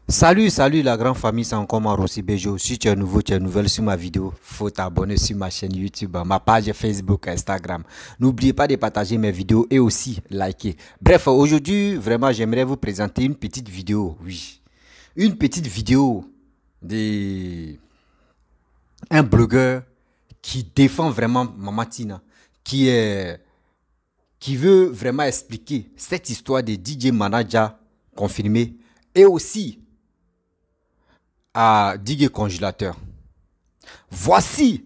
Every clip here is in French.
Salut la grande famille, c'est encore moi Rossi Bejo. Si tu es nouveau, tu es nouvelle sur ma vidéo, faut t'abonner sur ma chaîne YouTube, ma page Facebook, Instagram. N'oubliez pas de partager mes vidéos et aussi liker. Bref, aujourd'hui, vraiment, j'aimerais vous présenter une petite vidéo, oui. Une petite vidéo de un blogueur qui défend vraiment Mama Tina, qui est, qui veut vraiment expliquer cette histoire de DJ Manager confirmé et aussi à DJ Congélateur. Voici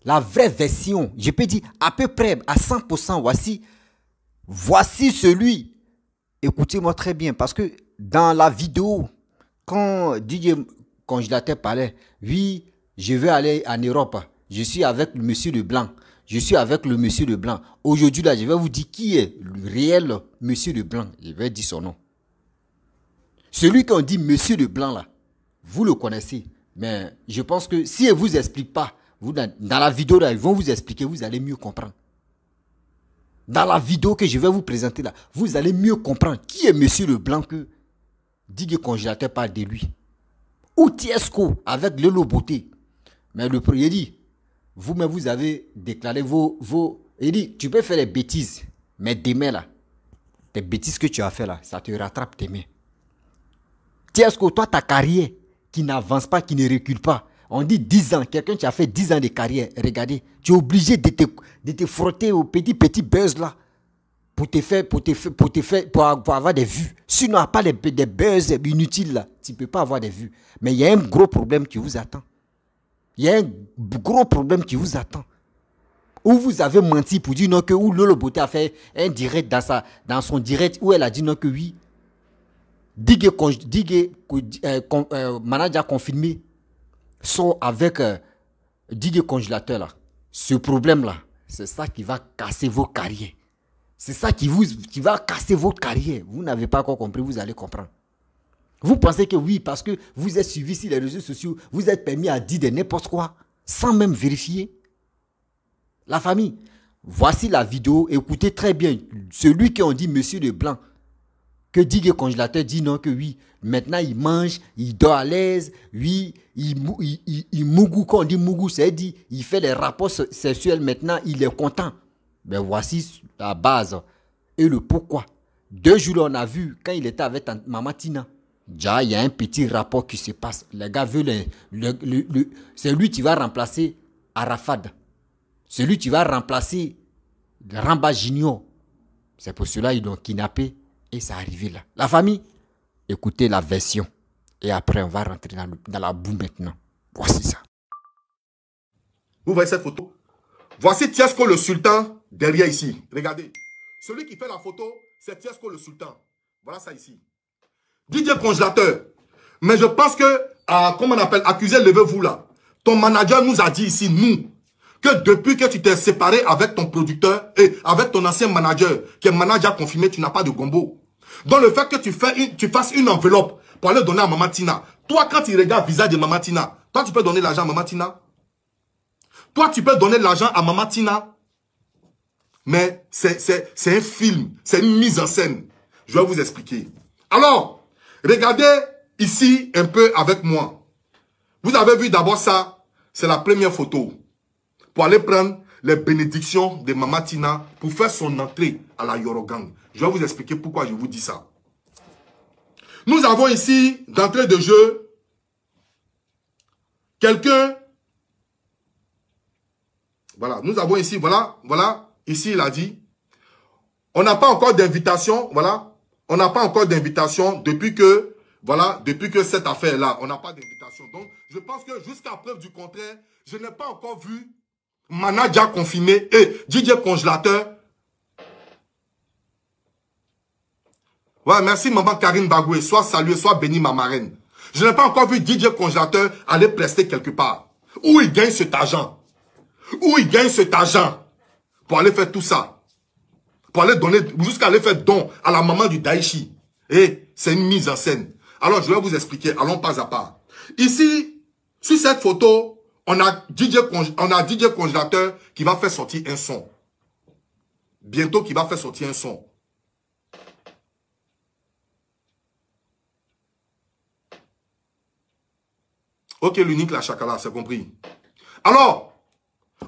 la vraie version, je peux dire à peu près à 100%, voici celui, écoutez-moi très bien, parce que dans la vidéo, quand DJ Congélateur parlait, oui, je veux aller en Europe, je suis avec le monsieur de blanc, je suis avec le monsieur de blanc. Aujourd'hui, là, je vais vous dire qui est le réel monsieur de blanc, je vais dire son nom. Celui qu'on dit monsieur de blanc, là, vous le connaissez. Mais je pense que si elle ne vous explique pas, vous, dans la vidéo, là, ils vont vous expliquer, vous allez mieux comprendre. Dans la vidéo que je vais vous présenter là, vous allez mieux comprendre qui est monsieur Leblanc que Digue Congélateur parle de lui. Ou Tiesco avec Lelo Beauté. Mais le premier dit, vous-même vous avez déclaré il dit, tu peux faire des bêtises, mais demain là, les bêtises que tu as fait là, ça te rattrape demain. Tiesco, toi ta carrière, qui n'avance pas, qui ne recule pas. On dit 10 ans, quelqu'un qui a fait 10 ans de carrière, regardez, tu es obligé de te frotter au petit buzz là pour avoir des vues. Sinon, à part des buzz inutiles là, tu ne peux pas avoir des vues. Mais il y a un gros problème qui vous attend. Il y a un gros problème qui vous attend. Où vous avez menti pour dire non que, où Lolo Beauté a fait un direct dans son direct où elle a dit non que oui. Manager confirmé sont avec Digue Congélateur là. Ce problème là, c'est ça qui va casser vos carrières. C'est ça qui va casser vos carrières. Vous n'avez pas encore compris, vous allez comprendre. Vous pensez que oui, parce que vous êtes suivi sur les réseaux sociaux, vous êtes permis à dire de n'importe quoi, sans même vérifier. La famille, voici la vidéo, écoutez très bien. Celui qui ont dit monsieur Leblanc, que Digue Congélateur dit non que oui, maintenant il mange, il dort à l'aise, oui, il mougou, quand on dit mougou, c'est dit, il fait les rapports sexuels maintenant, il est content. Ben voici la base et le pourquoi. 2 jours on a vu, quand il était avec Maman Tina, déjà il y a un petit rapport qui se passe. Les gars veulent, c'est lui qui va remplacer Arafat. C'est lui qui va remplacer Ramba Junior. C'est pour cela qu'ils l'ont kidnappé. Et c'est arrivé là. La famille, écoutez la version. Et après, on va rentrer dans la boue maintenant. Voici ça. Vous voyez cette photo? Voici Tiesco le sultan derrière ici. Regardez. Celui qui fait la photo, c'est Tiesco le sultan. Voilà ça ici. DJ Congélateur. Mais je pense que, comment on appelle, accusé, levez-vous là. Ton manager nous a dit ici, nous, que depuis que tu t'es séparé avec ton producteur et avec ton ancien manager, qui est manager confirmé, tu n'as pas de gombo. Donc le fait que tu fasses une enveloppe pour aller donner à Maman Tina, toi quand tu regardes le visage de Maman Tina, toi tu peux donner l'argent à Maman Tina. Toi tu peux donner l'argent à Maman Tina. Mais c'est un film, c'est une mise en scène. Je vais vous expliquer. Alors, regardez ici un peu avec moi. Vous avez vu d'abord ça, c'est la première photo. Pour aller prendre les bénédictions de Maman Tina pour faire son entrée à la Yorogang. Je vais vous expliquer pourquoi je vous dis ça. Nous avons ici, d'entrée de jeu, quelqu'un. Voilà, nous avons ici, voilà, ici il a dit, on n'a pas encore d'invitation, voilà, on n'a pas encore d'invitation depuis que, voilà, depuis que cette affaire-là, on n'a pas d'invitation. Donc, je pense que jusqu'à preuve du contraire, je n'ai pas encore vu manager confirmé et DJ Congélateur. Ouais, merci maman Karine Bagoué. Soit salué, soit béni ma marraine. Je n'ai pas encore vu DJ Congélateur aller prester quelque part. Où il gagne cet argent? Où il gagne cet argent pour aller faire tout ça? Pour aller donner, jusqu'à aller faire don à la maman du Daichi. Et c'est une mise en scène. Alors, je vais vous expliquer. Allons pas à pas. Ici, sur cette photo, on a DJ Congélateur qui va faire sortir un son. Bientôt, qui va faire sortir un son. Ok, l'unique, la chakala, c'est compris. Alors,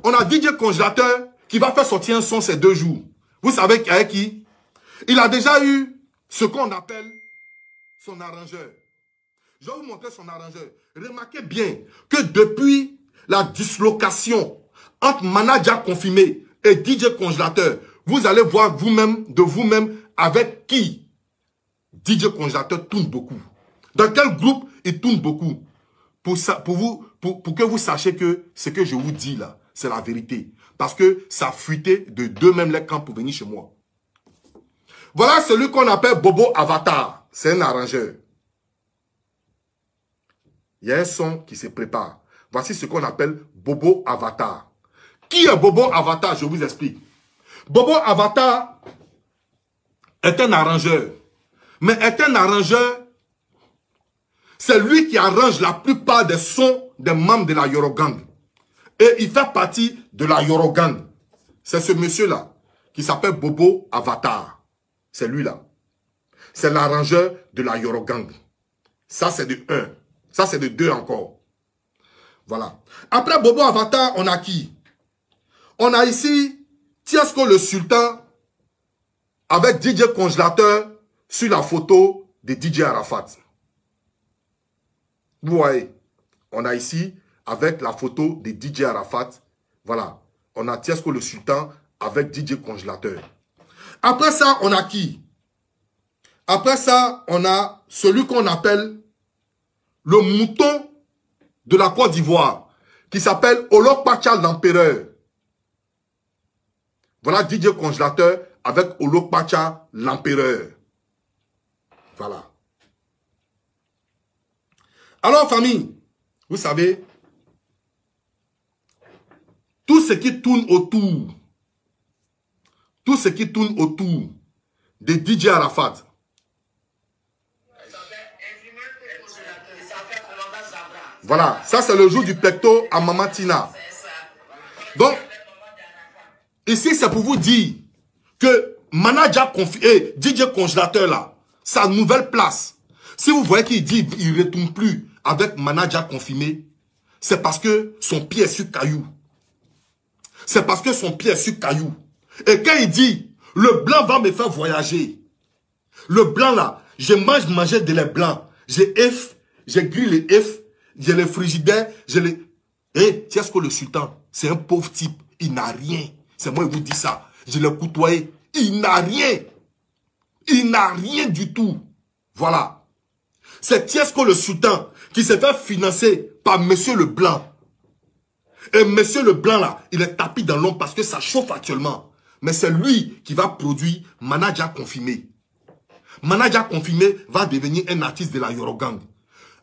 on a DJ Congélateur qui va faire sortir un son ces 2 jours. Vous savez avec qui? Il a déjà eu ce qu'on appelle son arrangeur. Je vais vous montrer son arrangeur. Remarquez bien que depuis la dislocation entre manager confirmé et DJ Congélateur, vous allez voir vous-même, de vous-même, avec qui DJ Congélateur tourne beaucoup. Dans quel groupe il tourne beaucoup. Pour que vous sachiez que ce que je vous dis là, c'est la vérité. Parce que ça fuitait de d'eux-mêmes les camps pour venir chez moi. Voilà celui qu'on appelle Bobo Avatar. C'est un arrangeur. Il y a un son qui se prépare. Voici ce qu'on appelle Bobo Avatar. Qui est Bobo Avatar? Je vous explique. Bobo Avatar est un arrangeur. Mais est un arrangeur, c'est lui qui arrange la plupart des sons des membres de la Yorogang. Et il fait partie de la Yorogang. C'est ce monsieur-là qui s'appelle Bobo Avatar. C'est lui-là. C'est l'arrangeur de la Yorogang. Ça, c'est de 1. Ça, c'est de 2 encore. Voilà. Après Bobo Avatar, on a qui? On a ici Tiasko le Sultan avec DJ Congélateur sur la photo de DJ Arafat. Vous voyez, on a ici avec la photo de DJ Arafat. Voilà. On a Tiasko le Sultan avec DJ Congélateur. Après ça, on a qui? Après ça, on a celui qu'on appelle le mouton de la Côte d'Ivoire, qui s'appelle Olokpacha l'Empereur. Voilà DJ Congélateur avec Olokpacha l'Empereur. Voilà. Alors, famille, vous savez, tout ce qui tourne autour, de DJ Arafat, voilà, ça c'est le jour du pecto à Maman Tina. Donc, ici c'est pour vous dire que manager confié, DJ Congélateur là, sa nouvelle place, si vous voyez qu'il dit il ne retourne plus avec manager confirmé, c'est parce que son pied est sur caillou. C'est parce que son pied est sur caillou. Et quand il dit, le blanc va me faire voyager. Le blanc là, je mangeais de lait blanc. J'ai grillé les œufs, j'ai les frigidaires, j'ai les... Eh, Tiasko le Sultan, c'est un pauvre type. Il n'a rien. C'est moi qui vous dis ça. Je l'ai côtoyé. Il n'a rien. Il n'a rien du tout. Voilà. C'est Tiasko le Sultan qui s'est fait financer par Monsieur Leblanc. Et Monsieur Leblanc là, il est tapis dans l'ombre parce que ça chauffe actuellement. Mais c'est lui qui va produire Manager Confirmé. Manager Confirmé va devenir un artiste de la Yorogang.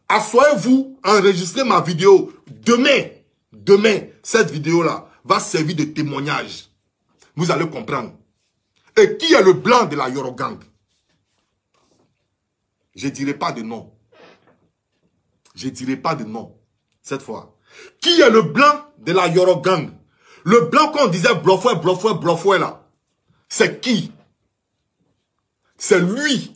Assoyez-vous, enregistrez ma vidéo. Demain, cette vidéo-là va servir de témoignage. Vous allez comprendre. Et qui est le blanc de la Yorogang? Je ne dirai pas de nom. Je ne dirai pas de nom cette fois. Qui est le blanc de la Yorogang? Le blanc qu'on disait blofoué là. C'est qui? C'est lui.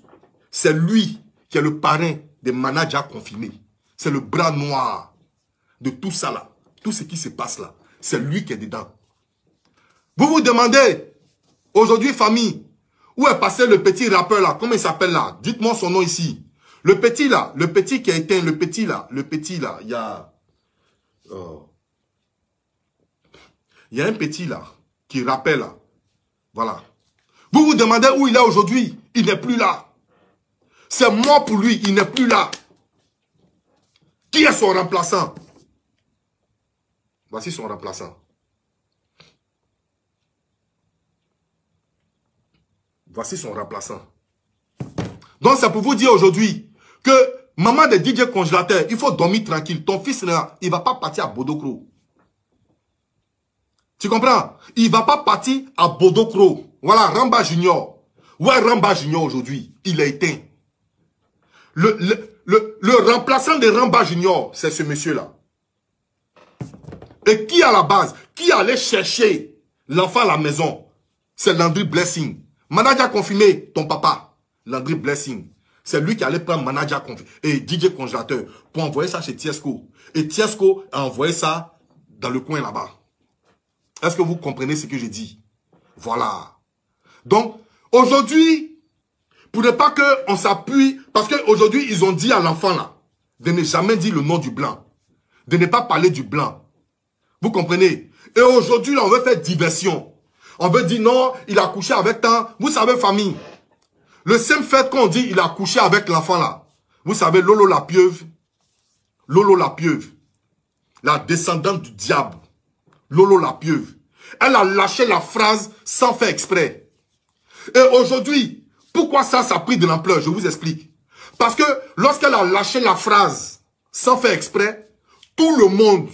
C'est lui qui est le parrain des managers confirmés. C'est le bras noir de tout ça là. Tout ce qui se passe là. C'est lui qui est dedans. Vous vous demandez, aujourd'hui famille, où est passé le petit rappeur là? Comment il s'appelle là? Dites-moi son nom ici. Le petit là, le petit qui a éteint, le petit là, il y a... il y a un petit là, qui rappelle là. Voilà. Vous vous demandez où il est aujourd'hui? Il n'est plus là. C'est mort pour lui, il n'est plus là. Qui est son remplaçant? Voici son remplaçant. Voici son remplaçant. Donc c'est pour vous dire aujourd'hui que maman de DJ Congélateur, il faut dormir tranquille. Ton fils là, il ne va pas partir à Bodokro. Tu comprends? Il ne va pas partir à Bodokro. Voilà, Ramba Junior. Ouais, Ramba Junior aujourd'hui, il est éteint. Le remplaçant de Ramba Junior, c'est ce monsieur-là. Et qui à la base, qui allait chercher l'enfant à la maison? C'est Landry Blessing. Manager confirmé, ton papa, Landry Blessing. c'est lui qui allait prendre manager et DJ congélateur pour envoyer ça chez Tiesco. Et Tiesco a envoyé ça dans le coin là-bas. Est-ce que vous comprenez ce que je dis? Voilà. Donc, aujourd'hui, pour ne pas qu'on s'appuie, parce qu'aujourd'hui, ils ont dit à l'enfant là, de ne jamais dire le nom du blanc, de ne pas parler du blanc. Vous comprenez? Et aujourd'hui, là, on veut faire diversion. On veut dire non, il a couché avec tant. Vous savez, famille, le simple fait qu'on dit il a couché avec l'enfant là, vous savez, Lolo la pieuvre, la descendante du diable, Lolo la pieuvre, elle a lâché la phrase sans faire exprès. Et aujourd'hui, pourquoi ça a pris de l'ampleur? Je vous explique. Parce que lorsqu'elle a lâché la phrase sans faire exprès, tout le monde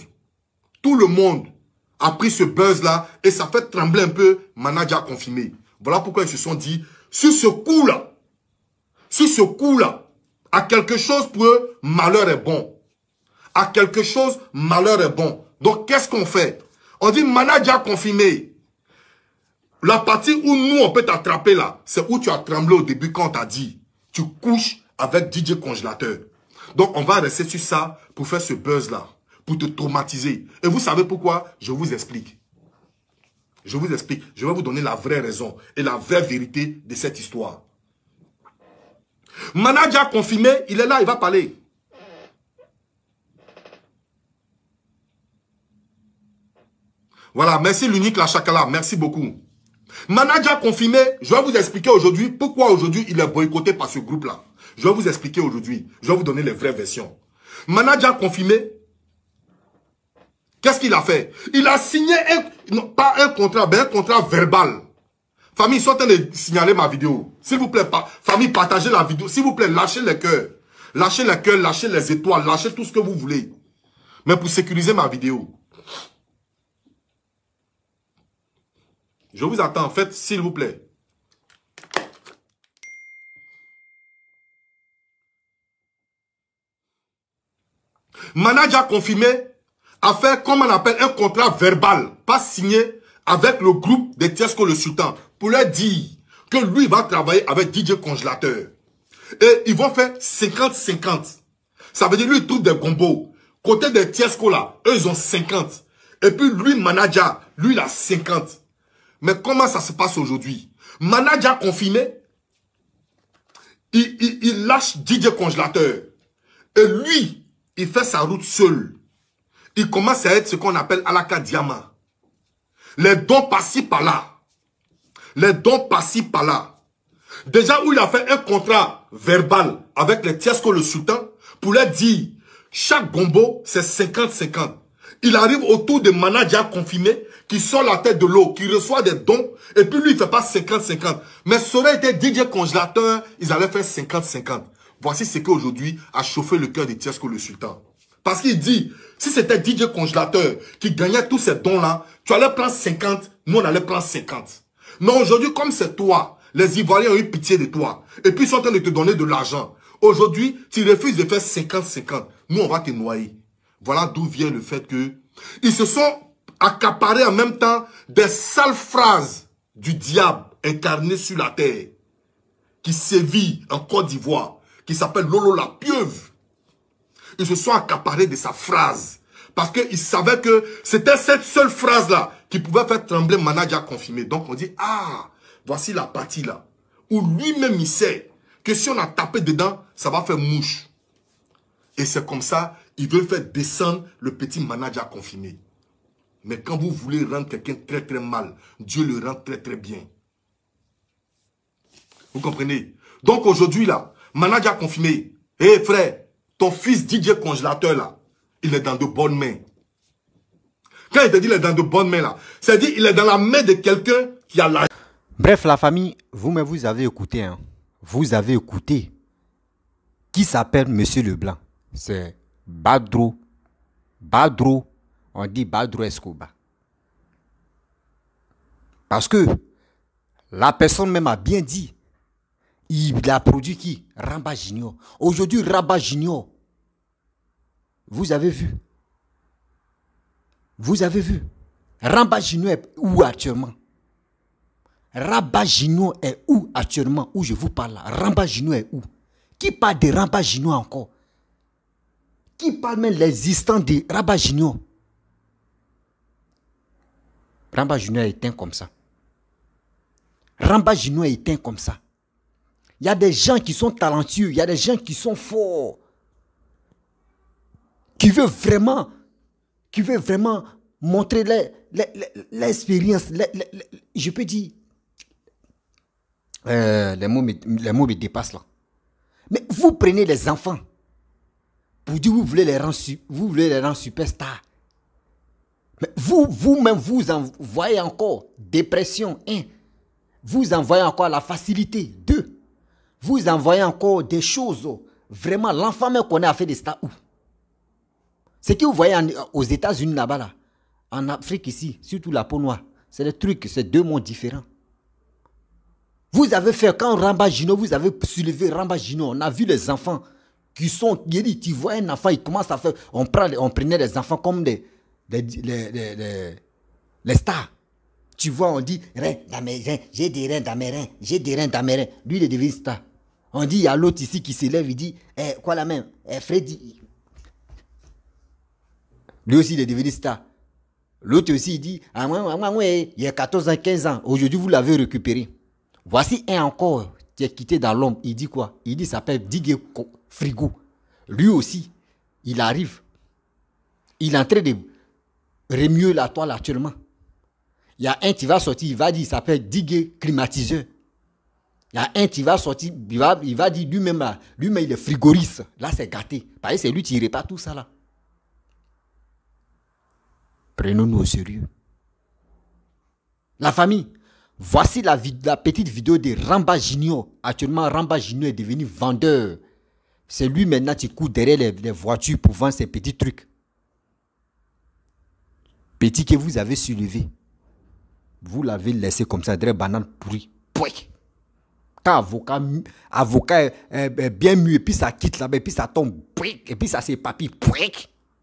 a pris ce buzz-là et ça fait trembler un peu manager confirmé. Voilà pourquoi ils se sont dit, sur ce coup-là, à quelque chose pour eux, malheur est bon. À quelque chose, malheur est bon. Donc, qu'est-ce qu'on fait? On dit manager confirmé. La partie où nous, on peut t'attraper là, c'est où tu as tremblé au début quand on t'a dit, tu couches avec DJ congélateur. Donc, on va rester sur ça pour faire ce buzz-là, pour te traumatiser. Et vous savez pourquoi? Je vous explique. Je vous explique. Je vais vous donner la vraie raison et la vraie vérité de cette histoire. Manager confirmé, il est là, il va parler. Voilà, merci l'unique la Chakala, merci beaucoup. Manager confirmé, je vais vous expliquer aujourd'hui pourquoi aujourd'hui il est boycotté par ce groupe-là. Je vais vous expliquer aujourd'hui, je vais vous donner les vraies versions. Manager confirmé, qu'est-ce qu'il a fait? Il a signé, pas un contrat, mais un contrat verbal. Famille, ils sont en train de signaler ma vidéo. S'il vous plaît, famille, partagez la vidéo. S'il vous plaît, lâchez les cœurs. Lâchez les cœurs, lâchez les étoiles, lâchez tout ce que vous voulez. Mais pour sécuriser ma vidéo. Je vous attends, en fait, s'il vous plaît. Manager confirmé a fait, comme on appelle, un contrat verbal, pas signé, avec le groupe de Tiesco le Sultan, pour leur dire que lui va travailler avec DJ congélateur. Et ils vont faire 50-50. Ça veut dire lui il trouve des combos. Côté de Tiesco là, eux ils ont 50. Et puis lui, manager, lui il a 50. Mais comment ça se passe aujourd'hui? Manager confirmé, il lâche DJ congélateur. Et lui, il fait sa route seul. Il commence à être ce qu'on appelle Alaka Diamant. Les dons par-ci par-là. Les dons par-ci par-là. Déjà où il a fait un contrat verbal avec les Tiesco le Sultan pour leur dire chaque gombo c'est 50-50. Il arrive autour des managers confirmés qui sort la tête de l'eau, qui reçoit des dons et puis lui il ne fait pas 50-50. Mais ça aurait été DJ congélateur, ils allaient faire 50-50. Voici ce qu'aujourd'hui a chauffé le cœur de Tiesco le Sultan. Parce qu'il dit, si c'était DJ congélateur qui gagnait tous ces dons-là, tu allais prendre 50, nous on allait prendre 50. Mais aujourd'hui, comme c'est toi, les Ivoiriens ont eu pitié de toi. Et puis ils sont en train de te donner de l'argent. Aujourd'hui, tu refuses de faire 50-50. Nous, on va te noyer. Voilà d'où vient le fait que ils se sont accaparés en même temps des sales phrases du diable incarné sur la terre, qui sévit en Côte d'Ivoire, qui s'appelle Lolo la pieuvre. Ils se sont accaparés de sa phrase. Parce qu'ils savaient que c'était cette seule phrase-là qui pouvait faire trembler manager confirmé. Donc on dit, ah, voici la partie là. Où lui-même il sait que si on a tapé dedans, ça va faire mouche. Et c'est comme ça, ils veulent faire descendre le petit manager confirmé. Mais quand vous voulez rendre quelqu'un très très mal, Dieu le rend très très bien. Vous comprenez? Donc aujourd'hui là, manager confirmé, hé frère, ton fils DJ congélateur là, il est dans de bonnes mains. Quand il te dit il est dans de bonnes mains là, c'est-à-dire il est dans la main de quelqu'un qui a la... Bref, la famille, vous avez écouté. Hein. Vous avez écouté. Qui s'appelle Monsieur Leblanc? C'est Badro. Badro. On dit Badro Escobar. Parce que la personne même a bien dit. Il a produit qui? Ramba Junior. Aujourd'hui, Ramba Junior. Vous avez vu? Vous avez vu? Ramba Junior est où actuellement? Ramba Junior est où actuellement? Où je vous parle là? Ramba Junior est où? Qui parle de Ramba Junior encore? Qui parle même de l'existence de Ramba Junior? Ramba Junior est éteint comme ça. Ramba Junior est éteint comme ça. Il y a des gens qui sont talentueux, il y a des gens qui sont forts, qui veulent vraiment montrer l'expérience. Je peux dire, les mots me dépassent là. Mais vous prenez les enfants pour dire vous voulez les rendre superstars. Mais vous-même, vous envoyez encore dépression. 1. Vous envoyez encore la facilité. 2. Vous envoyez encore des choses. Vraiment, l'enfant même qu'on a fait des stars où? Ce que vous voyez aux États-Unis là-bas, là, en Afrique ici, surtout la peau noire, c'est des trucs, c'est 2 mondes différents. Vous avez fait, quand Ramba Junior, vous avez soulevé Ramba Junior, on a vu les enfants qui sont, tu vois un enfant, il commence à faire, on prenait les enfants comme les stars. Tu vois, on dit, rein dans mes reins, j'ai des reins dans mes reins, j'ai des reins dans mes reins. Lui, il est devenu star. On dit, il y a l'autre ici qui s'élève, il dit, quoi la même, Freddy. Lui aussi, il est devenu star. L'autre aussi, il dit, il y a 14 ans, 15 ans, aujourd'hui, vous l'avez récupéré. Voici un encore qui est quitté dans l'ombre. Il dit quoi? Il dit, ça s'appelle Digue Frigo. Lui aussi, il arrive. Il est en train de remuer la toile actuellement. Il y a un qui va sortir, il va dire, il s'appelle Digue Climatiseur. Il y a un qui va sortir, il va dire lui-même, il est frigoriste. Là, c'est gâté. Parce que c'est lui qui répare tout ça là. Prenons-nous au sérieux. La famille. Voici la petite vidéo de Ramba Junior. Actuellement, Ramba Junior est devenu vendeur. C'est lui maintenant qui court derrière les voitures pour vendre ses petits trucs. Petit que vous avez soulevé. Vous l'avez laissé comme ça, derrière banane pourrie. Quand avocat est bien mieux, et puis ça quitte là-bas, et puis ça tombe, et puis ça s'épapille.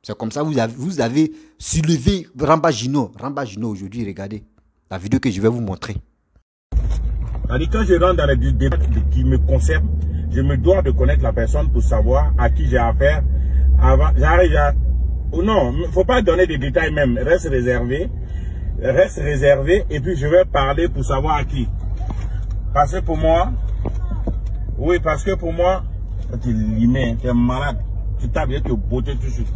C'est comme ça que vous avez soulevé Ramba Junior. Ramba Junior aujourd'hui, regardez la vidéo que je vais vous montrer. Quand je rentre dans les débats qui me concernent, je me dois de connaître la personne pour savoir à qui j'ai affaire. J'arrive à... Non, il ne faut pas donner des détails même. Reste réservé, et puis je vais parler pour savoir à qui. Parce que pour moi, tu es limé, tu es malade. Tu t'as bien te botter tout de suite.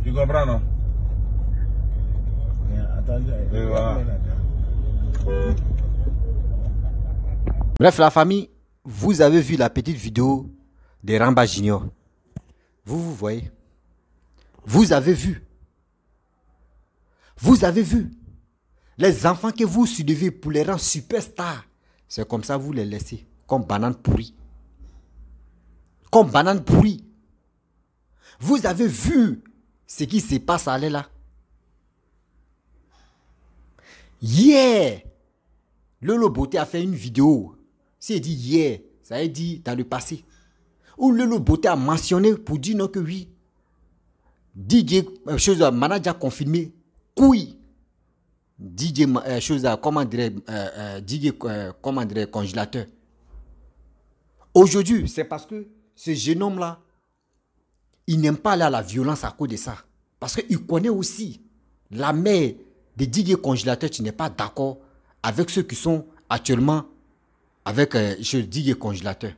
Tu comprends, non? Bref, la famille, vous avez vu la petite vidéo de Ramba Junior. Vous voyez. Vous avez vu. Vous avez vu. Les enfants que vous soulevez pour les rendre superstars. C'est comme ça que vous les laissez. Comme banane pourrie. Comme banane pourrie. Vous avez vu ce qui se passe à là. Hier, Lolo Beauté a fait une vidéo. S'il dit hier, ça veut dire dans le passé. Où Lolo Beauté a mentionné pour dire non que oui. DJ, manager confirmé, couille. DJ, comment dirait, congélateur. Aujourd'hui, c'est parce que ce jeune homme-là, il n'aime pas aller à la violence à cause de ça. Parce qu'il connaît aussi la mère de DJ congélateur qui n'est pas d'accord avec ceux qui sont actuellement avec DJ congélateur.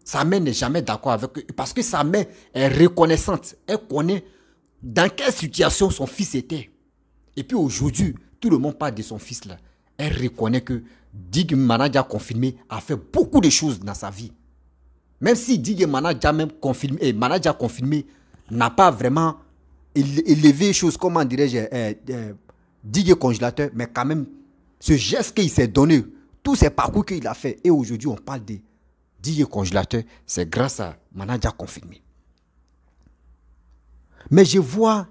Sa mère n'est jamais d'accord avec eux parce que sa mère est reconnaissante. Elle connaît dans quelle situation son fils était. Et puis aujourd'hui, tout le monde parle de son fils là. Elle reconnaît que DJ Manager confirmé a fait beaucoup de choses dans sa vie. Même si DJ Manager même confirmé, Manager confirmé n'a pas vraiment élevé les choses, comment dirais-je, DJ congélateur, mais quand même, ce geste qu'il s'est donné, tous ces parcours qu'il a fait, et aujourd'hui on parle de DJ congélateur, c'est grâce à Manager confirmé. Mais je vois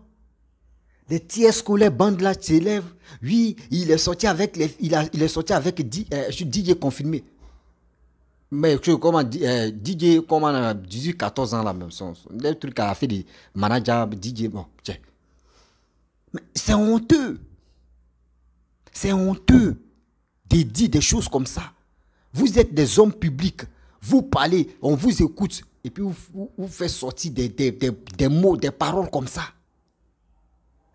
les tiers scolaires bandes là s'élèvent. Oui, il est sorti avec il est sorti avec DJ confirmé. Mais comment DJ, comment 18-14 ans là même, des trucs à faire des managers, DJ, bon, tiens. Mais c'est honteux. C'est honteux de dire des choses comme ça. Vous êtes des hommes publics. Vous parlez, on vous écoute, et puis vous faites sortir des mots, des paroles comme ça.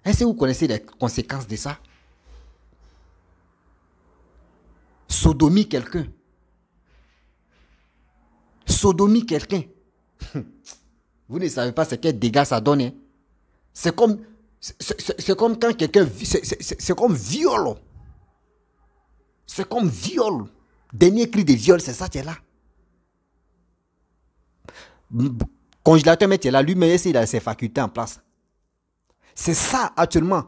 Est-ce que vous connaissez les conséquences de ça? Sodomie quelqu'un. Sodomie quelqu'un. Vous ne savez pas ce quel dégâts ça donne. Hein? C'est comme quand quelqu'un... C'est comme viol. C'est comme viol. Dernier cri de viol, c'est ça qui est là. Congélateur, mais tu es là, lui-même, il a ses facultés en place. C'est ça, actuellement.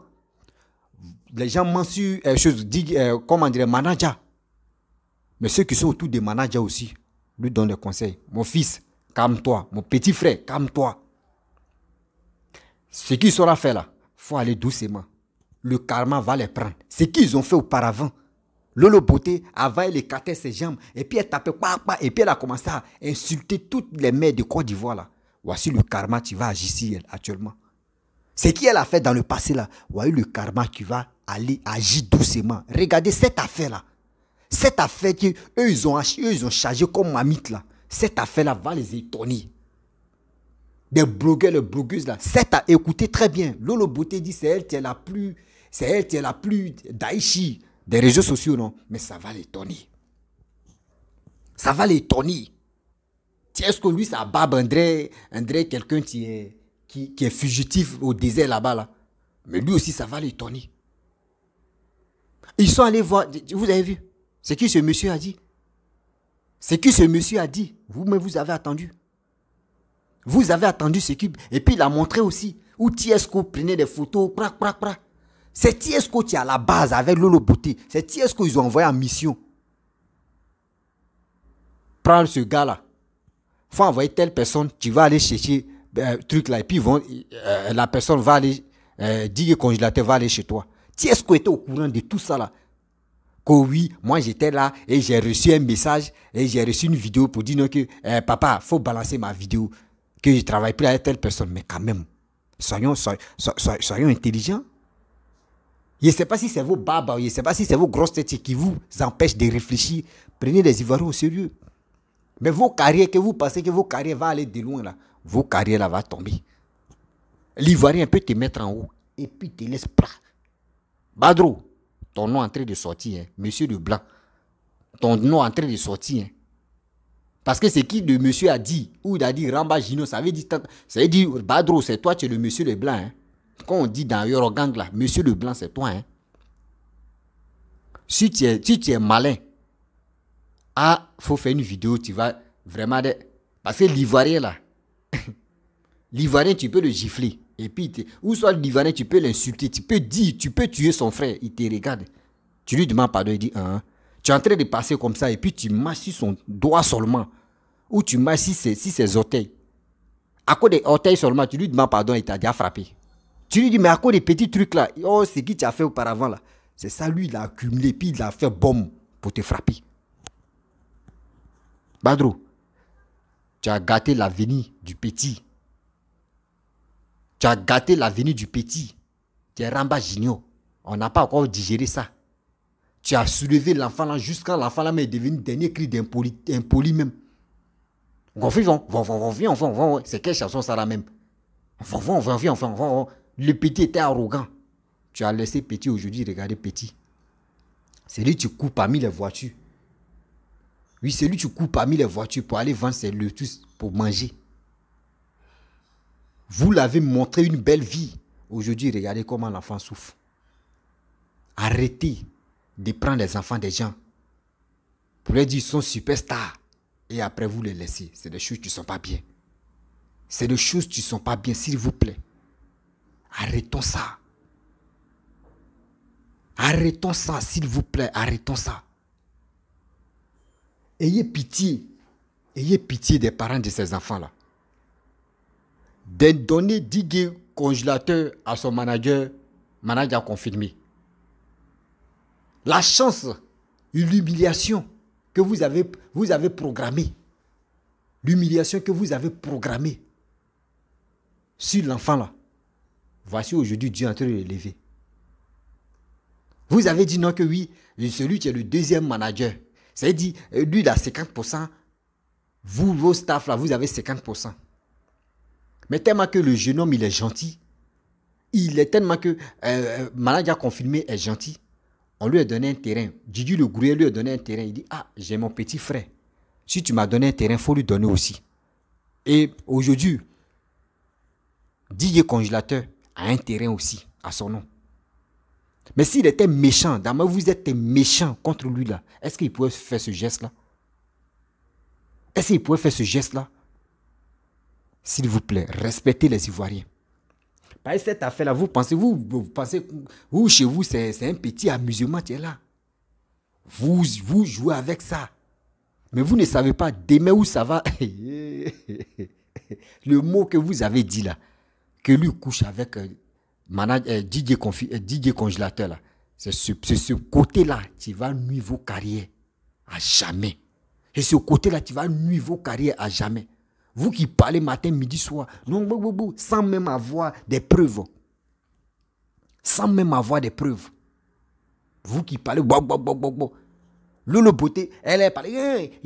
Les gens mentionent comment dire, manager. Mais ceux qui sont autour des managers aussi, lui donnent des conseils. Mon fils, calme-toi. Mon petit frère, calme-toi. Ce qu'ils sauront faire là, il faut aller doucement. Le karma va les prendre. Ce qu'ils ont fait auparavant. Lolo Beauté, avant, elle écartait ses jambes. Et puis elle tapait, et puis elle a commencé à insulter toutes les mères de Côte d'Ivoire là. Voici le karma qui va agir ici actuellement. Ce qu'elle a fait dans le passé là, voyez le karma qui va aller agir doucement. Regardez cette affaire là. Cette affaire qu'eux ils ont chargé comme mamite là. Cette affaire là va les étonner. Des blogueurs, les blogueuses là. Écoutez très bien. Lolo Beauté dit c'est elle qui est la plus Daichi des réseaux sociaux, non? Mais ça va l'étonner. Ça va l'étonner. Est-ce que lui, ça barbe André quelqu'un qui est fugitif au désert là-bas, là. Mais lui aussi, ça va l'étonner. Ils sont allés voir, vous avez vu? C'est qui ce monsieur a dit? C'est qui ce monsieur a dit? Vous-même, vous avez attendu. Vous avez attendu ce qui... Et puis, il a montré aussi où Tiesco prenait des photos, C'est Tiesco qui est à la base avec Lolo Beauté. C'est Tiesco qu'ils ont envoyé en mission. Prendre ce gars-là. Il faut envoyer telle personne, tu vas aller chercher truc là. Et puis la personne va aller dire que le congélateur va aller chez toi. Tiesco était au courant de tout ça là. Que oui, moi j'étais là et j'ai reçu un message et j'ai reçu une vidéo pour dire que papa, il faut balancer ma vidéo. Que je ne travaille plus avec telle personne. Mais quand même, soyons intelligents. Je ne sais pas si c'est vos babas, je ne sais pas si c'est vos grosses têtes qui vous empêchent de réfléchir. Prenez les Ivoiriens au sérieux. Mais vos carrières, que vous pensez que vos carrières vont aller de loin là, vos carrières là vont tomber. L'Ivoirien peut te mettre en haut et puis te laisse plat. Badro, ton nom est en train de sortir, hein, monsieur le blanc. Ton nom est en train de sortir. Hein. Parce que c'est qui le monsieur a dit, ou il a dit Ramba Gino, ça veut dire Badro, c'est toi, tu es le monsieur le blanc. Hein. Quand on dit dans Eurogang là, monsieur le blanc, c'est toi. Hein. Si tu es malin, faut faire une vidéo, tu vas vraiment... Parce que l'Ivoirien là, l'Ivoirien, tu peux le gifler. Et puis, ou soit l'Ivoirien, tu peux l'insulter, tu peux tuer son frère, il te regarde. Tu lui demandes pardon, il dit, tu es en train de passer comme ça, et puis tu marches sur son doigt seulement, ou tu marches sur ses orteils. À cause des orteils seulement, tu lui demandes pardon, il t'a déjà frappé. Tu lui dis, mais à cause des petits trucs là, oh, c'est qui tu as fait auparavant là. C'est ça, lui, il a accumulé, puis il a fait bombe pour te frapper. Badro, tu as gâté l'avenir du petit. Tu as gâté l'avenir du petit. Tu es Ramba Gigno. On n'a pas encore digéré ça. Tu as soulevé l'enfant là jusqu'à l'enfant là, mais est devenu dernier cri d'impoli même. C'est quelle chanson ça là même? Le petit était arrogant. Tu as laissé petit aujourd'hui, regardez petit. C'est lui tu coupes parmi les voitures. Oui, c'est lui tu coupes parmi les voitures pour aller vendre ses lotus pour manger. Vous l'avez montré une belle vie. Aujourd'hui, regardez comment l'enfant souffre. Arrêtez de prendre les enfants des gens pour leur dire qu'ils sont superstars et après vous les laissez. C'est des choses qui ne sont pas bien. C'est des choses qui ne sont pas bien, s'il vous plaît. Arrêtons ça. Arrêtons ça, s'il vous plaît. Arrêtons ça. Ayez pitié. Ayez pitié des parents de ces enfants-là. De donner 10 congélateurs à son manager confirmé. La chance, l'humiliation que vous avez programmée. L'humiliation que vous avez programmée sur l'enfant là. Voici aujourd'hui Dieu en train de l'élever. Vous avez dit non que oui, celui qui est le deuxième manager. C'est dit, lui il a 50%, Vous, vos staffs là, vous avez 50%. Mais tellement que le jeune homme, il est gentil. Il est tellement que manager confirmé est gentil. On lui a donné un terrain. Didi le Gourouet lui a donné un terrain. Il dit, ah, j'ai mon petit frère. Si tu m'as donné un terrain, il faut lui donner aussi. Et aujourd'hui, Didier Congélateur a un terrain aussi à son nom. Mais s'il était méchant, d'abord vous êtes méchant contre lui là, est-ce qu'il pourrait faire ce geste-là? Est-ce qu'il pourrait faire ce geste-là? S'il vous plaît, respectez les Ivoiriens. Par cette affaire-là, vous pensez, vous, chez vous, c'est un petit amusement qui est là. Vous jouez avec ça. Mais vous ne savez pas demain où ça va. Le mot que vous avez dit là, que lui couche avec Didier Congélateur là, c'est ce côté-là qui va nuire vos carrières à jamais. Et ce côté-là qui va nuire vos carrières à jamais. Vous qui parlez matin, midi, soir, sans même avoir des preuves. Sans même avoir des preuves. Vous qui parlez, Lolo Beauté, elle est parlé.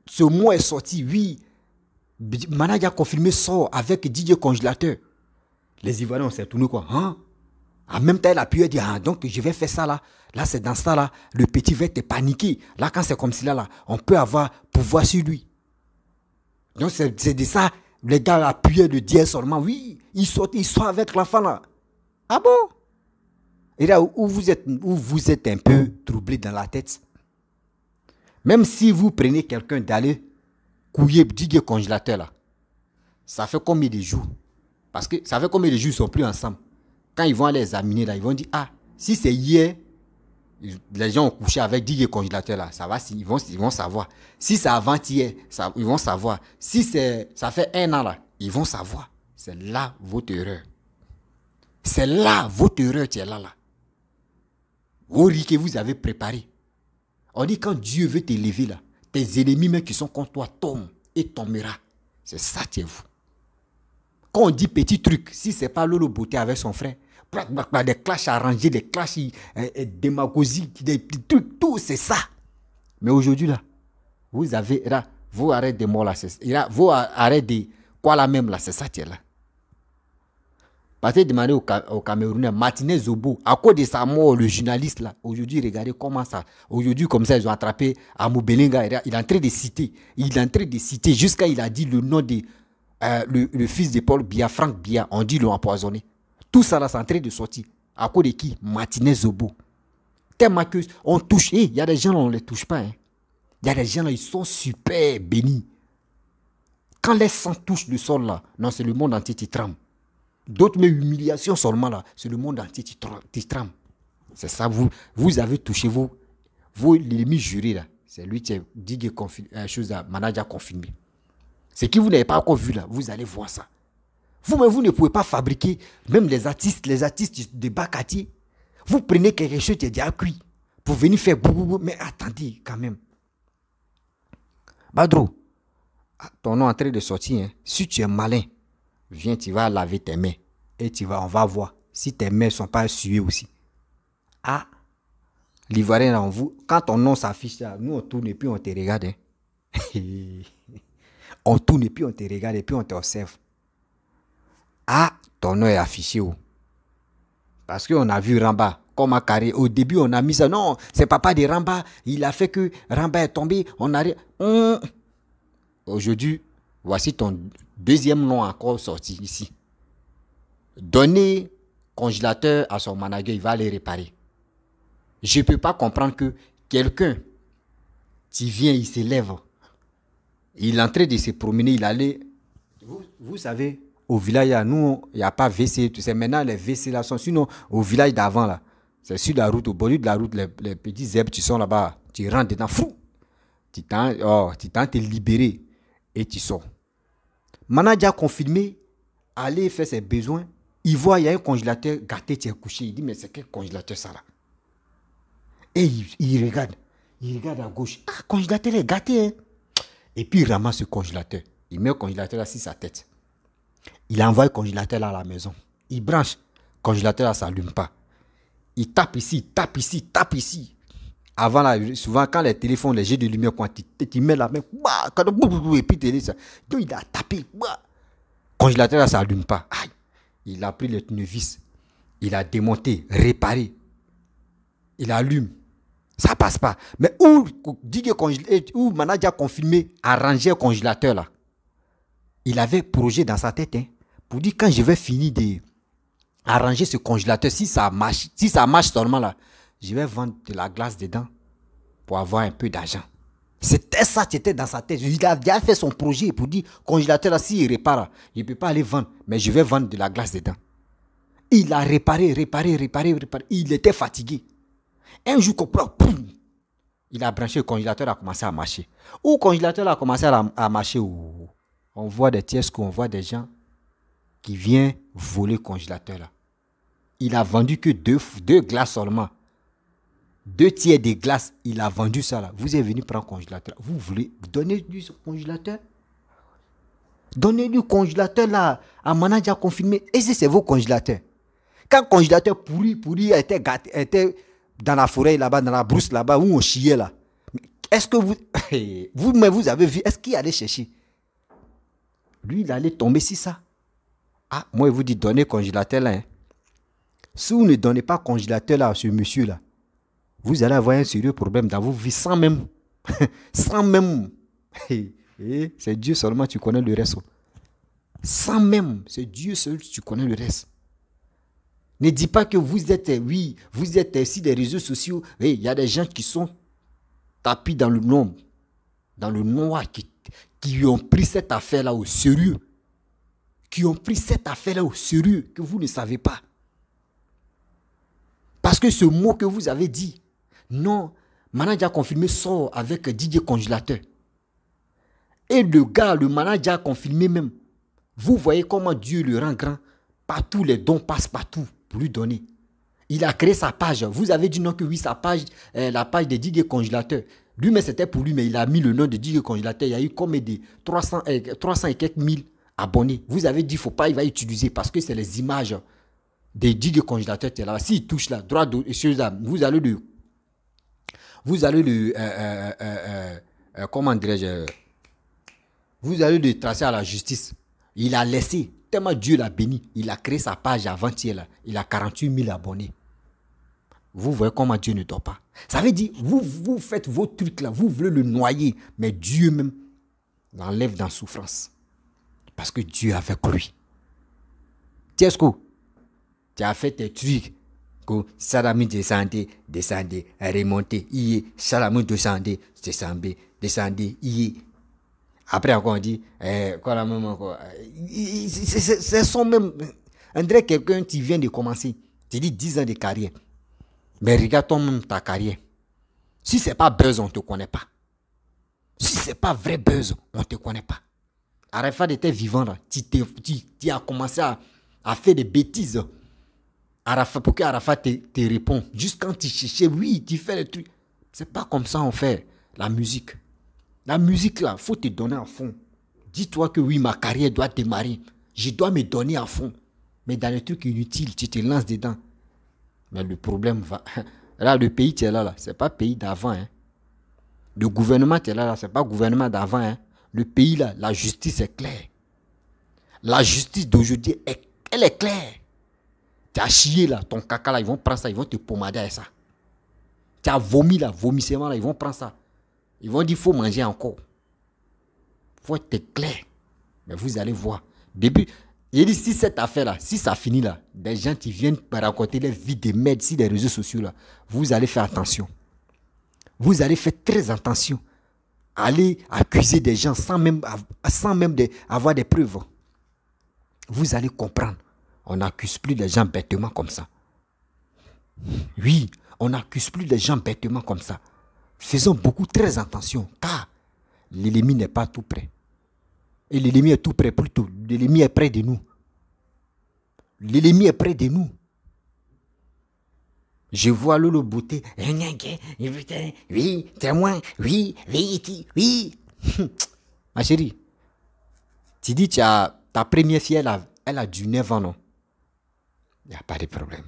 Ce mot est sorti, oui. Manager confirmé sort avec Didier Congélateur. Les Ivoiriens, on s'est tourné quoi? Hein? En même temps, elle a pu dire, ah, donc je vais faire ça là. Là, c'est dans ça là. Le petit va être paniqué. Là, quand c'est comme cela là, on peut avoir pouvoir sur lui. Donc, c'est de ça. Les gars appuyaient de dire seulement, oui, il sort avec l'enfant là. Ah bon? Et là, où vous êtes un peu troublé dans la tête. Même si vous prenez quelqu'un d'aller couiller Didier Congélateur là, ça fait combien de jours? Parce que ça fait combien de jours ils ne sont plus ensemble? Quand ils vont aller examiner là, ils vont dire, ah, si c'est hier, les gens ont couché avec Didier Congélateur là, ça va, ils vont savoir. Si c'est avant-hier, ils vont savoir. Si ça fait 1 an là, ils vont savoir. C'est là votre erreur. C'est là votre erreur qui est là. Vos riz que vous avez préparé. On dit quand Dieu veut t'élever là, tes ennemis même qui sont contre toi tombent et tombera. C'est ça qui est vous. Quand on dit petit truc, si ce n'est pas Lolo Beauté avec son frère, des clashs arrangés, des clashs démagogiques, des petits trucs, tout c'est ça. Mais aujourd'hui là, vous avez là, vos arrêts de mort là, vos arrêts de quoi là même là, c'est ça qui est là. Partez demander au Camerounais, Martinez Zobo, à cause de sa mort, le journaliste là, aujourd'hui, regardez comment ça, aujourd'hui comme ça, ils ont attrapé Amou Belenga, il est en train de citer, jusqu'à il a dit le nom de le fils de Paul Biya, Franck Biya, on dit l'ont empoisonné. Tout ça là, c'est en train de sortir. À cause de qui? Martinez Zobo. Tellement que on touche, il y a des gens là, on ne les touche pas. Il y a des gens là, ils sont super bénis. Quand les sangs touchent le sol là, non, c'est le monde entier qui tremble. D'autres, mais humiliation seulement là, c'est le monde entier qui tremble. C'est ça, vous avez touché vos ennemis jurés là. C'est lui qui dit que manager confirmé. C'est qui vous n'avez pas encore vu là, vous allez voir ça. Vous-même, vous ne pouvez pas fabriquer, même les artistes de bas quartier. Vous prenez quelque chose qui est déjà cuit pour venir faire boubou, mais attendez quand même. Badro, ton nom est en train de sortir. Hein. Si tu es malin, viens, tu vas laver tes mains et on va voir si tes mains ne sont pas suées aussi. Ah, l'Ivoirien en vous, quand ton nom s'affiche là, nous on tourne et puis on te regarde. Hein. On tourne et puis on te regarde et puis on te observe. Ah, ton nom est affiché où? Parce qu'on a vu Ramba comme un carré. Au début, on a mis ça. Non, c'est papa de Ramba. Il a fait que Ramba est tombé. On a... Aujourd'hui, voici ton deuxième nom encore sorti ici. Donner Congélateur à son manager, il va les réparer. Je ne peux pas comprendre que quelqu'un qui vient, il s'élève. Il est en train de se promener, il allait... Vous savez... Au village, nous, il n'y a pas WC. C'est maintenant les WC là sont. Sinon, au village d'avant, là, c'est sur la route, au bord de la route, les petits zèbres qui sont là-bas, tu rentres dedans, fou. Tu tentes te libérer et tu sors. Manager confirmé, aller faire ses besoins, il voit, il y a un congélateur gâté, tu es couché. Il dit, mais c'est quel congélateur ça là? Et il regarde à gauche. Ah, congélateur est gâté, hein? Et puis il ramasse ce congélateur. Il met le congélateur là sur sa tête. Il envoie le congélateur là à la maison. Il branche. Le congélateur là, ça s'allume pas. Il tape ici, tape ici, tape ici. Avant, là, souvent, quand les téléphones, les jets de lumière, quand tu mets la main, et puis télé, ça. Donc, il a tapé. Congélateur, là, ça n'allume pas. Aïe. Il a pris le tournevis. Il a démonté, réparé. Il allume. Ça passe pas. Mais où manager confirmé, arrangé le congélateur, là. Il avait projet dans sa tête, hein, pour dire quand je vais finir de arranger ce congélateur, si ça marche seulement là, je vais vendre de la glace dedans pour avoir un peu d'argent. C'était ça qui était dans sa tête. Il a déjà fait son projet pour dire, congélateur là, s'il répare, il ne peut pas aller vendre, mais je vais vendre de la glace dedans. Il a réparé. Il était fatigué. Un jour, il a branché le congélateur, a commencé à marcher. Où le congélateur a commencé à marcher, on voit des tiers, on voit des gens qui viennent voler le congélateur là. Il a vendu que deux glaces seulement. 2 tiers de glace, il a vendu ça là. Vous êtes venu prendre le congélateur. Vous voulez donner du congélateur? Donnez du congélateur là à manager confirmé. Et c'est vos congélateurs. Quand le congélateur pourri était dans la forêt là-bas, dans la brousse là-bas, où on chiait là. Est-ce que vous avez vu, est-ce qu'il allait chercher? Lui, il allait tomber sur ça. Ah, moi, je vous dis, donnez congélateur là. Hein. Si vous ne donnez pas congélateur là à ce monsieur là, vous allez avoir un sérieux problème dans vos vies sans même. C'est Dieu seulement, tu connais le reste. Sans même, c'est Dieu seul, tu connais le reste. Ne dis pas que vous êtes sur des réseaux sociaux. Il y a des gens qui sont tapis dans le nombre, dans le noir, qui ont pris cette affaire-là au sérieux. Qui ont pris cette affaire-là au sérieux, que vous ne savez pas. Parce que ce mot que vous avez dit, non, manager confirmé sort avec DJ congélateur. Et le manager confirmé même. Vous voyez comment Dieu le rend grand. Partout les dons passent partout pour lui donner. Il a créé sa page. Vous avez dit non que oui, sa page, la page de DJ congélateur. Lui, mais c'était pour lui, mais il a mis le nom de DJ congélateur. Il y a eu comme des 300 et quelques mille abonnés. Vous avez dit, il ne faut pas, il va utiliser parce que c'est les images des DJ congélateurs. Là. S'il touche là, droit de choses là, vous allez comment dirais-je, vous allez le tracer à la justice. Il a laissé, tellement Dieu l'a béni, il a créé sa page avant-hier là. Il a 48 000 abonnés. Vous voyez comment Dieu ne dort pas. Ça veut dire, vous faites vos trucs là, vous voulez le noyer, mais Dieu même l'enlève dans la souffrance. Parce que Dieu est avec lui. Tiesco, tu as fait tes trucs. Salami descendait, remonter, Salami descendait, Après encore on dit, c'est son même. On dirait quelqu'un qui vient de commencer. Tu dis 10 ans de carrière. Mais regarde toi-même ta carrière. Si ce n'est pas buzz, on ne te connaît pas. Si ce n'est pas vrai buzz, on ne te connaît pas. Arafat était vivant là. Tu as commencé à faire des bêtises. Arafat, pour que Arafat te réponde. Juste quand tu cherchais, oui, tu fais le truc. C'est pas comme ça on fait la musique. La musique là, il faut te donner à fond. Dis-toi que oui, ma carrière doit démarrer. Je dois me donner à fond. Mais dans les trucs inutiles, tu te lances dedans. Mais le problème va. Là, le pays, tu es là. Ce n'est pas le pays d'avant. Hein. Le gouvernement, tu es là. Ce n'est pas le gouvernement d'avant. Hein. Le pays, là, la justice est claire. La justice d'aujourd'hui, elle est claire. Tu as chié, là, ton caca, là, ils vont prendre ça, ils vont te pommader avec ça. Tu as vomi, là, vomissement, là, ils vont prendre ça. Ils vont dire, il faut manger encore. Il faut être clair. Mais vous allez voir. Début, il dit, si cette affaire-là, si ça finit là, des gens qui viennent raconter les vies de merde sur les réseaux sociaux, là, vous allez faire attention. Vous allez faire très attention. Allez accuser des gens sans même avoir des preuves. Vous allez comprendre. On n'accuse plus les gens bêtement comme ça. Oui, on n'accuse plus les gens bêtement comme ça. Faisons beaucoup très attention, car l'ennemi n'est pas tout près. Et l'ennemi est tout près plutôt. L'ennemi est près de nous. L'ennemi est près de nous. Je vois Lolo Beauté. Oui, témoin. Oui. Ma chérie, tu dis ta première fille, elle a du 9 ans, non? Il n'y a pas de problème.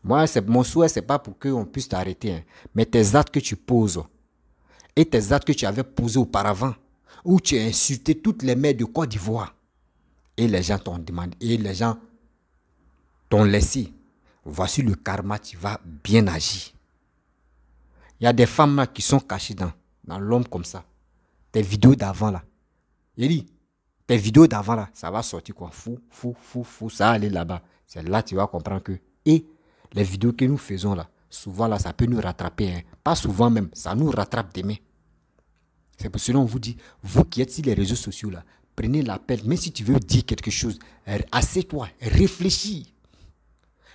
Moi, mon souhait, ce n'est pas pour qu'on puisse t'arrêter. Hein. Mais tes actes que tu poses et tes actes que tu avais posés auparavant, où tu as insulté toutes les mères de Côte d'Ivoire, et les gens t'ont demandé, et les gens t'ont laissé. Voici le karma, tu vas bien agir. Il y a des femmes là qui sont cachées dans l'homme comme ça. Tes vidéos d'avant là. Il dit, tes vidéos d'avant là, ça va sortir quoi? Fou, ça va aller là-bas. C'est là que tu vas comprendre que, et les vidéos que nous faisons là, souvent là, ça peut nous rattraper. Hein. Pas souvent même, ça nous rattrape demain. C'est pour cela qu'on vous dit, vous qui êtes sur les réseaux sociaux là, prenez l'appel, même si tu veux dire quelque chose, assieds-toi, réfléchis.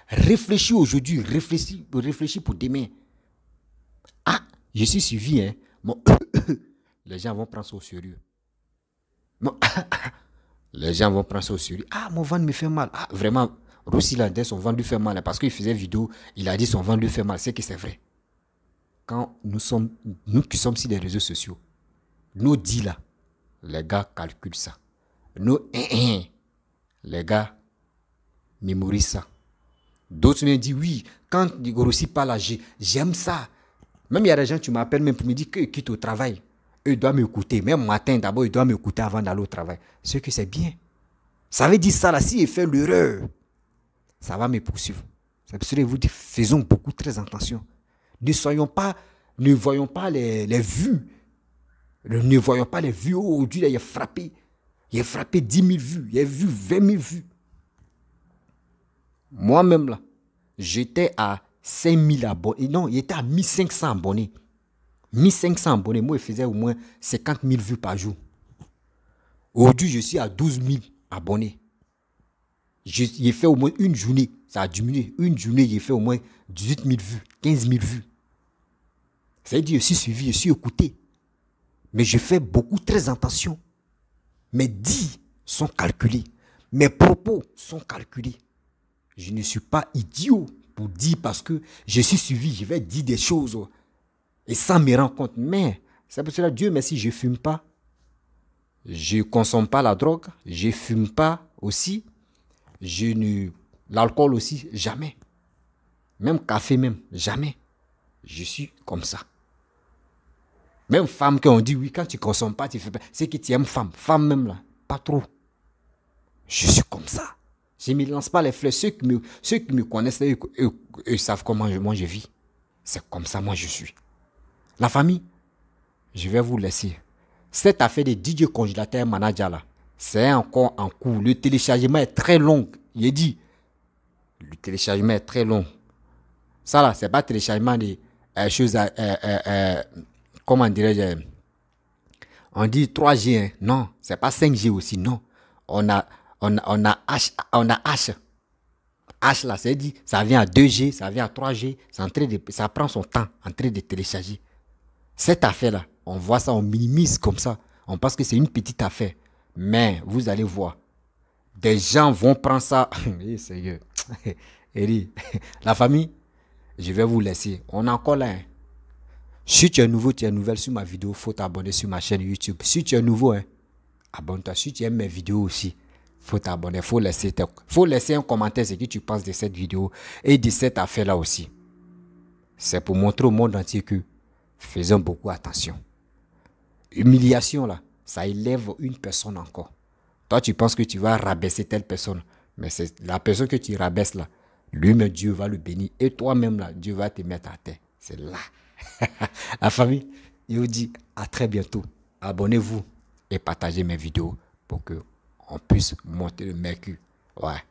Réfléchis aujourd'hui, réfléchis pour demain. Ah, je suis suivi, hein. Bon, les gens vont prendre ça au sérieux. Bon, les gens vont prendre ça au sérieux. Ah, mon ventre me fait mal. Ah, vraiment, Rossi là, son ventre lui fait mal. Hein, parce qu'il faisait vidéo, il a dit son ventre lui fait mal. C'est que c'est vrai. Quand nous qui sommes sur les réseaux sociaux, nos dits là, les gars calculent ça. Nos les gars mémorisent ça. D'autres me disent, oui, quand Rossi parle là, j'aime ça. Même il y a des gens qui m'appellent même pour me dire qu'ils quittent au travail. Eux doivent m'écouter. Même matin, d'abord, ils doivent m'écouter avant d'aller au travail. Ce que c'est bien. Ça veut dire ça là, si il fait l'erreur, ça va me poursuivre. C'est pour ça que je vous dis, faisons beaucoup très attention. Ne voyons pas les vues. Ne voyons pas les vues. Oh, aujourd'hui, il a frappé. Il a frappé 10 000 vues. Il a vu 20 000 vues. Moi-même là, j'étais à 5 000 abonnés. Non, il était à 1500 abonnés. 1500 abonnés. Moi, il faisait au moins 50 000 vues par jour. Aujourd'hui, je suis à 12 000 abonnés. J'ai fait au moins une journée. Ça a diminué. Une journée, j'ai fait au moins 18 000 vues, 15 000 vues. Ça veut dire que je suis suivi, je suis écouté. Mais je fais beaucoup, très attention. Mes dits sont calculés. Mes propos sont calculés. Je ne suis pas idiot pour dire parce que je suis suivi, je vais dire des choses et sans me rendre compte. Mais c'est pour cela, Dieu merci, je ne fume pas. Je ne consomme pas la drogue. Je ne fume pas aussi. L'alcool aussi, jamais. Même café, même, jamais. Je suis comme ça. Même femme qui ont dit, oui, quand tu ne consommes pas, tu fais pas. C'est que tu aimes femme. Femme même là, pas trop. Je suis comme ça. Je ne me lance pas les fleurs. Ceux qui me connaissent, eux savent comment moi je vis. C'est comme ça, moi je suis. La famille, je vais vous laisser. Cette affaire de DJ congélateur manager là, c'est encore en cours. Le téléchargement est très long. Il est dit, le téléchargement est très long. Ça là, c'est pas téléchargement de choses, comment dirais-je, on dit 3G, hein. Non, c'est pas 5G aussi, non. On a H. H là, c'est dit, ça vient à 2G, ça vient à 3G, ça prend son temps en train de télécharger. Cette affaire-là, on voit ça, on minimise comme ça. On pense que c'est une petite affaire. Mais vous allez voir, des gens vont prendre ça. Seigneur. La famille, je vais vous laisser. On est encore là. Hein. Si tu es nouveau, tu es nouvelle sur ma vidéo, il faut t'abonner sur ma chaîne YouTube. Si tu es nouveau, hein, abonne-toi. Si tu aimes mes vidéos aussi, il faut t'abonner. Il faut laisser un commentaire ce que tu penses de cette vidéo et de cette affaire-là aussi. C'est pour montrer au monde entier que faisons beaucoup attention. Humiliation, là, ça élève une personne encore. Toi, tu penses que tu vas rabaisser telle personne. Mais c'est la personne que tu rabaisses, là, lui-même, Dieu va le bénir. Et toi-même, là, Dieu va te mettre à terre. C'est là. La famille, je vous dis à très bientôt. Abonnez-vous et partagez mes vidéos pour qu'on puisse monter le mercure. Ouais.